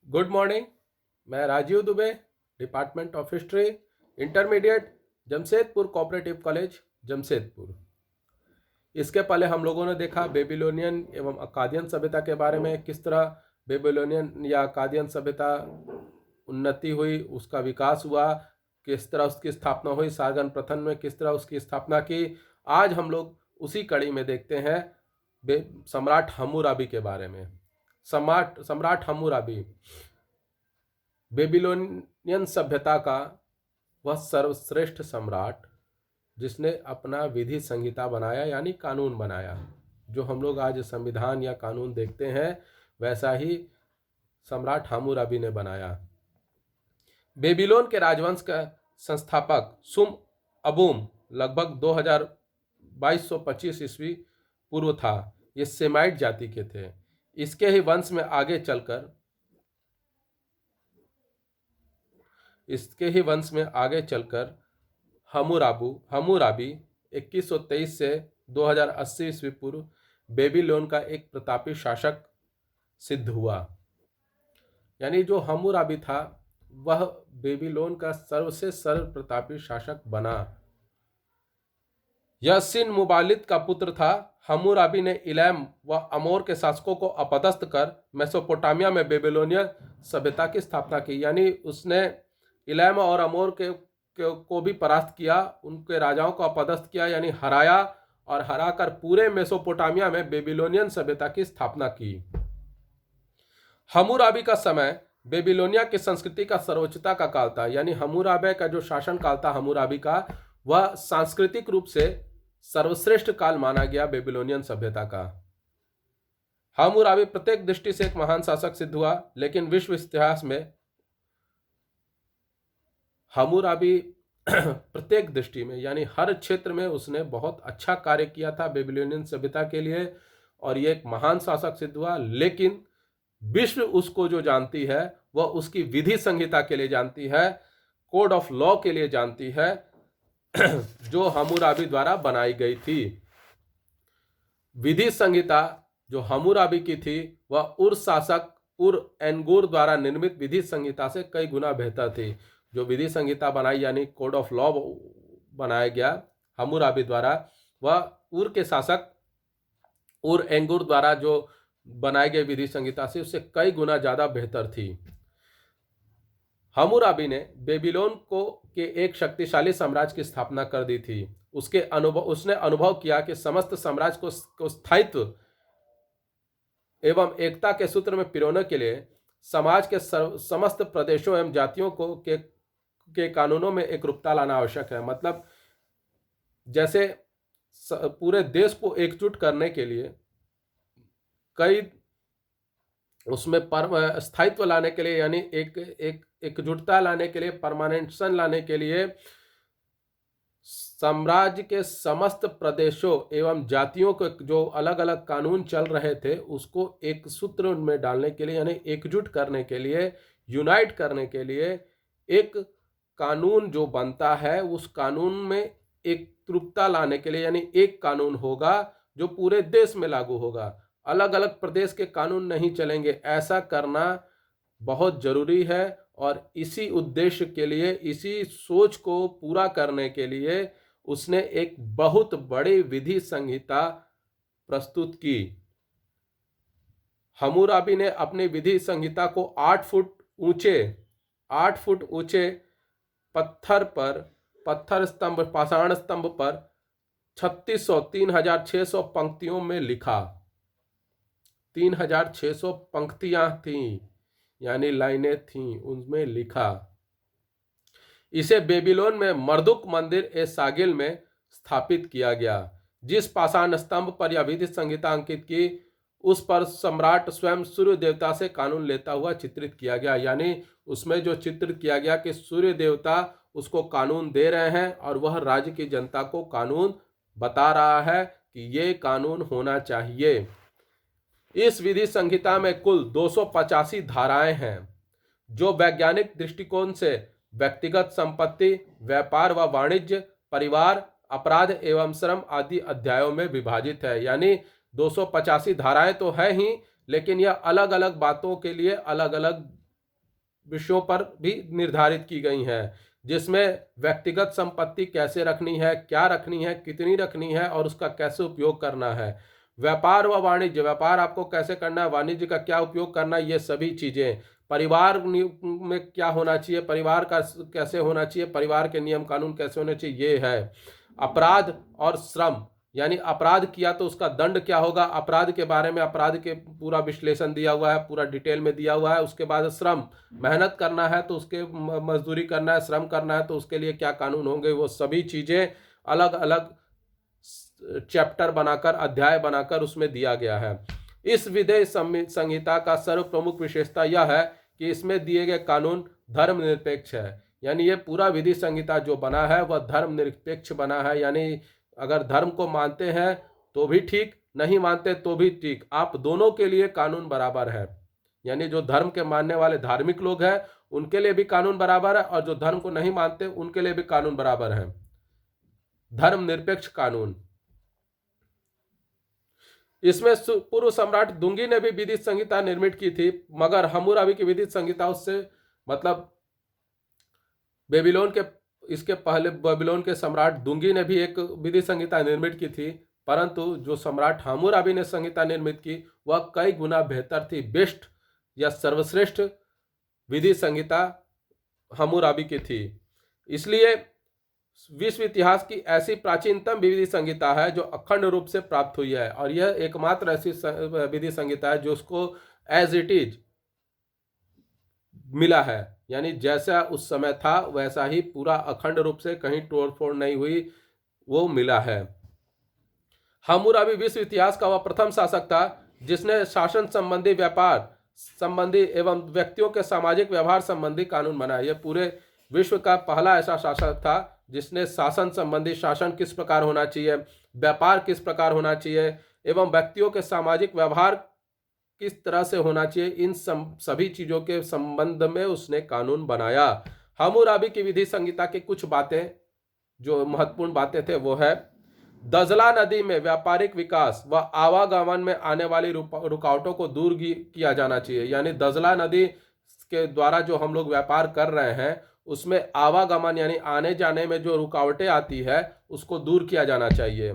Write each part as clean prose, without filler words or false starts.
Good morning. मैं Rajeev Dubey, department of history, intermediate, Jamshedpur cooperative college, Jamshedpur. इसके पहले हम लोगों ने देखा बेबीलोनियन एवं अक्कादियन सभ्यता के बारे में, किस तरह बेबीलोनियन या अक्कादियन सभ्यता उन्नति हुई, उसका विकास हुआ, किस तरह उसकी स्थापना हुई, सारगन प्रथम में किस तरह उसकी स्थापना की। आज हम लोग उसी कड़ी में देखते हैं सम्राट हम्मुराबी के बारे में। सम्राट हम्मुराबी बेबीलोनियन सभ्यता का वह सर्वश्रेष्ठ सम्राट जिसने अपना विधि संहिता बनाया, यानी कानून बनाया। जो हम लोग आज संविधान या कानून देखते हैं, वैसा ही सम्राट हम्मुराबी ने बनाया। बेबीलोन के राजवंश का संस्थापक सुम अबूम लगभग 2225 ईस्वी पूर्व था। ये सेमाइट जाति के थे। इसके ही वंश में आगे चलकर हम्मुराबी 2123 से 2080 ईस्वी पूर्व बेबीलोन का एक प्रतापी शासक सिद्ध हुआ। यानी जो हम्मुराबी था वह बेबीलोन का सर्व प्रतापी शासक बना। यह सिन मुबालिद का पुत्र था। हम्मुराबी ने इलैम व अमोर के शासकों को अपदस्थ कर मेसोपोटामिया में बेबीलोनियन सभ्यता की स्थापना की। यानी उसने इलैम और अमोर को भी परास्त किया, उनके राजाओं को अपदस्थ किया, यानी हराया, और हराकर पूरे मेसोपोटामिया में बेबीलोनियन सभ्यता की स्थापना की। हम्मुराबी का समय बेबीलोनिया की संस्कृति का सर्वोच्चता का काल था। यानी हम्मुराबी का जो शासन काल था हम्मुराबी का, वह सांस्कृतिक रूप से सर्वश्रेष्ठ काल माना गया बेबीलोनियन सभ्यता का। हम्मुराबी प्रत्येक दृष्टि से एक महान शासक सिद्ध हुआ, लेकिन विश्व इतिहास में हम्मुराबी प्रत्येक दृष्टि में, यानी हर क्षेत्र में उसने बहुत अच्छा कार्य किया था बेबीलोनियन सभ्यता के लिए, और ये एक महान शासक सिद्ध हुआ। लेकिन विश्व उसको जो जानती है वह उसकी विधि संहिता के लिए जानती है, कोड ऑफ लॉ के लिए जानती है, जो हम्मुराबी द्वारा बनाई गई थी। विधि संहिता जो हम्मुराबी की थी वह उर शासक उर एनगुर द्वारा निर्मित विधि संहिता से कई गुना बेहतर थी। जो विधि संहिता बनाई, यानी कोड ऑफ लॉ बनाया गया हम्मुराबी द्वारा, वह उर के शासक उर एंगुर द्वारा जो बनाई गई विधि संहिता से उससे कई गुना ज्यादा बेहतर थी। हम्मुराबी ने बेबीलोन के एक शक्तिशाली साम्राज्य की स्थापना कर दी थी। उसने अनुभव किया कि समस्त साम्राज्य को स्थायित्व एवं एकता के सूत्र में पिरोने के लिए समाज के समस्त प्रदेशों एवं जातियों के कानूनों में एकरूपता लाना आवश्यक है। मतलब जैसे पूरे देश को एकजुट करने के लिए उसमें स्थायित्व लाने के लिए, यानी एकजुटता लाने के लिए, परमानेंटेशन लाने के लिए साम्राज्य के समस्त प्रदेशों एवं जातियों के जो अलग अलग कानून चल रहे थे उसको एक सूत्र में डालने के लिए, यानी एकजुट करने के लिए, यूनाइट करने के लिए एक कानून जो बनता है उस कानून में एकरूपता लाने के लिए, यानी एक कानून होगा जो पूरे देश में लागू होगा, अलग अलग प्रदेश के कानून नहीं चलेंगे। ऐसा करना बहुत जरूरी है, और इसी उद्देश्य के लिए, इसी सोच को पूरा करने के लिए उसने एक बहुत बड़ी विधि संहिता प्रस्तुत की। हम्मुराबी ने अपनी विधि संहिता को 8 फुट ऊंचे पत्थर स्तंभ, पाषाण स्तंभ पर 3600 पंक्तियों में लिखा। 3600 पंक्तियां थीं, यानी लाइनें थीं, उनमें लिखा। इसे बेबीलोन में मर्दुक मंदिर ए सागिल में स्थापित किया गया। जिस पाषाण स्तंभ पर यह विधि संहिता अंकित की, उस पर सम्राट स्वयं सूर्य देवता से कानून लेता हुआ चित्रित किया गया। यानी उसमें जो चित्रित किया गया कि सूर्य देवता उसको कानून दे रहे हैं और वह राज्य की जनता को कानून बता रहा है कि ये कानून होना चाहिए। इस विधि संहिता में कुल 285 धाराएं हैं, जो वैज्ञानिक दृष्टिकोण से व्यक्तिगत संपत्ति, व्यापार व वाणिज्य, परिवार, अपराध एवं श्रम आदि अध्यायों में विभाजित है। यानी 285 धाराएं तो है ही, लेकिन यह अलग अलग बातों के लिए अलग अलग विषयों पर भी निर्धारित की गई हैं, जिसमें व्यक्तिगत संपत्ति कैसे रखनी है, क्या रखनी है, कितनी रखनी है और उसका कैसे उपयोग करना है। व्यापार व वाणिज्य, व्यापार आपको कैसे करना है, वाणिज्य का क्या उपयोग करना है, ये सभी चीज़ें। परिवार में क्या होना चाहिए, परिवार का कैसे होना चाहिए, परिवार के नियम कानून कैसे होने चाहिए, ये है। अपराध और श्रम, यानी अपराध किया तो उसका दंड क्या होगा, अपराध के बारे में अपराध के पूरा विश्लेषण दिया हुआ है, पूरा डिटेल में दिया हुआ है। उसके बाद श्रम, मेहनत करना है तो उसके मजदूरी करना है, श्रम करना है तो उसके लिए क्या कानून होंगे, वो सभी चीज़ें अलग अलग चैप्टर बनाकर, अध्याय बनाकर उसमें दिया गया है। इस विधि संहिता का सर्व प्रमुख विशेषता यह है कि इसमें दिए गए कानून धर्मनिरपेक्ष है। यानी ये पूरा विधि संहिता जो बना है वह धर्मनिरपेक्ष बना है, यानी अगर धर्म को मानते हैं तो भी ठीक, नहीं मानते तो भी ठीक, आप दोनों के लिए कानून बराबर है। यानी जो धर्म के मानने वाले धार्मिक लोग हैं उनके लिए भी कानून बराबर है और जो धर्म को नहीं मानते उनके लिए भी कानून बराबर है। धर्मनिरपेक्ष कानून। इसमें पूर्व सम्राट दुंगी ने भी विधि संहिता निर्मित की थी, मगर हम्मुराबी की विधि संहिता उससे मतलब बेबीलोन के इसके पहले बेबीलोन के सम्राट दुंगी ने भी एक विधि संहिता निर्मित की थी, परंतु जो सम्राट हम्मुराबी ने संहिता निर्मित की वह कई गुना बेहतर थी। बेस्ट या सर्वश्रेष्ठ विधि संहिता हम्मुराबी की थी। इसलिए विश्व इतिहास की ऐसी प्राचीनतम विधि संहिता है जो अखंड रूप से प्राप्त हुई है, और यह एकमात्र ऐसी विधि संहिता है जो उसको एज इट इज मिला है, यानी जैसा उस समय था वैसा ही पूरा अखंड रूप से कहीं तोड़ फोड़ नहीं हुई, वो मिला है। हम्मुराबी विश्व इतिहास का वह प्रथम शासक था जिसने शासन संबंधी, व्यापार संबंधी एवं व्यक्तियों के सामाजिक व्यवहार संबंधी कानून बनाए। यह पूरे विश्व का पहला ऐसा शासक था जिसने शासन संबंधी, शासन किस प्रकार होना चाहिए, व्यापार किस प्रकार होना चाहिए एवं व्यक्तियों के सामाजिक व्यवहार किस तरह से होना चाहिए, इन सभी चीज़ों के संबंध में उसने कानून बनाया। हम्मुराबी की विधि संहिता की कुछ बातें, जो महत्वपूर्ण बातें थे, वो है दजला नदी में व्यापारिक विकास व आवागमन में आने वाली रुकावटों को दूर किया जाना चाहिए। यानी दजला नदी के द्वारा जो हम लोग व्यापार कर रहे हैं उसमें आवागमन यानी आने जाने में जो रुकावटें आती है उसको दूर किया जाना चाहिए।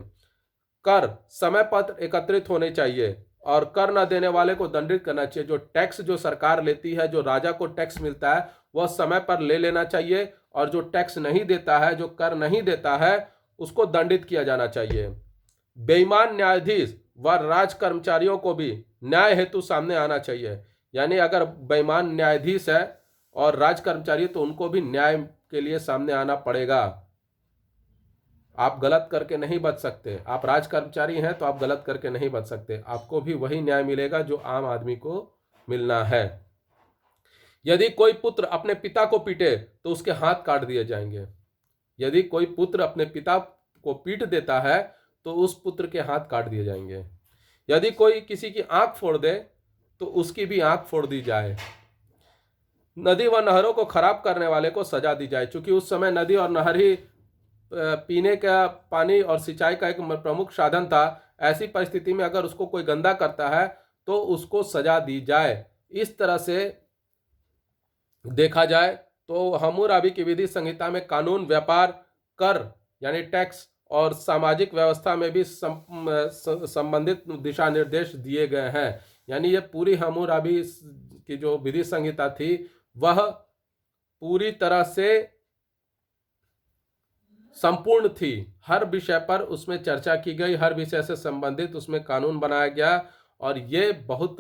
कर समय पर एकत्रित होने चाहिए और कर न देने वाले को दंडित करना चाहिए। जो टैक्स जो सरकार लेती है, जो राजा को टैक्स मिलता है, वह समय पर ले लेना चाहिए, और जो टैक्स नहीं देता है, जो कर नहीं देता है, उसको दंडित किया जाना चाहिए। बेईमान न्यायाधीश व राज कर्मचारियों को भी न्याय हेतु सामने आना चाहिए। यानी अगर बेईमान न्यायाधीश है और राज कर्मचारी तो उनको भी न्याय के लिए सामने आना पड़ेगा। आप गलत करके नहीं बच सकते, आप राज कर्मचारी हैं तो आप गलत करके नहीं बच सकते, आपको भी वही न्याय मिलेगा जो आम आदमी को मिलना है। यदि कोई पुत्र अपने पिता को पीटे तो उसके हाथ काट दिए जाएंगे। यदि कोई पुत्र अपने पिता को पीट देता है तो उस पुत्र के हाथ काट दिए जाएंगे। यदि कोई किसी की आंख फोड़ दे तो उसकी भी आंख फोड़ दी जाए। नदी व नहरों को खराब करने वाले को सजा दी जाए, क्योंकि उस समय नदी और नहर ही पीने का पानी और सिंचाई का एक प्रमुख साधन था। ऐसी परिस्थिति में अगर उसको कोई गंदा करता है तो उसको सजा दी जाए। इस तरह से देखा जाए तो हम्मुराबी की विधि संहिता में कानून, व्यापार, कर यानी टैक्स और सामाजिक व्यवस्था में भी संबंधित दिशा निर्देश दिए गए हैं। यानी ये पूरी हम्मुराबी की जो विधि संहिता थी वह पूरी तरह से संपूर्ण थी। हर विषय पर उसमें चर्चा की गई, हर विषय से संबंधित उसमें कानून बनाया गया, और ये बहुत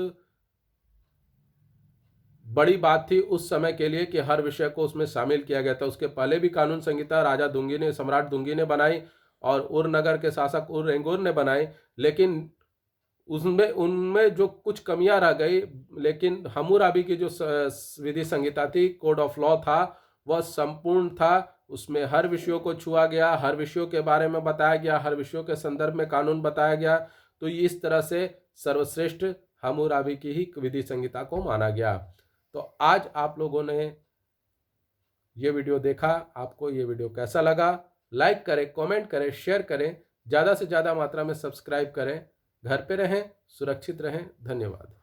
बड़ी बात थी उस समय के लिए कि हर विषय को उसमें शामिल किया गया था। उसके पहले भी कानून संहिता राजा दुंगी ने, सम्राट दुंगी ने बनाई और उरनगर के शासक उरएंगुर ने बनाई, लेकिन उनमें जो कुछ कमियां रह गई। लेकिन हम्मुराबी की जो विधि संहिता थी, कोड ऑफ लॉ था, वह संपूर्ण था। उसमें हर विषयों को छुआ गया, हर विषयों के बारे में बताया गया, हर विषयों के संदर्भ में कानून बताया गया। तो इस तरह से सर्वश्रेष्ठ हम्मुराबी की ही विधि संहिता को माना गया। तो आज आप लोगों ने ये वीडियो देखा, आपको ये वीडियो कैसा लगा? लाइक करें, कमेंट करें, शेयर करें, ज़्यादा से ज़्यादा मात्रा में सब्सक्राइब करें। घर पे रहें, सुरक्षित रहें। धन्यवाद।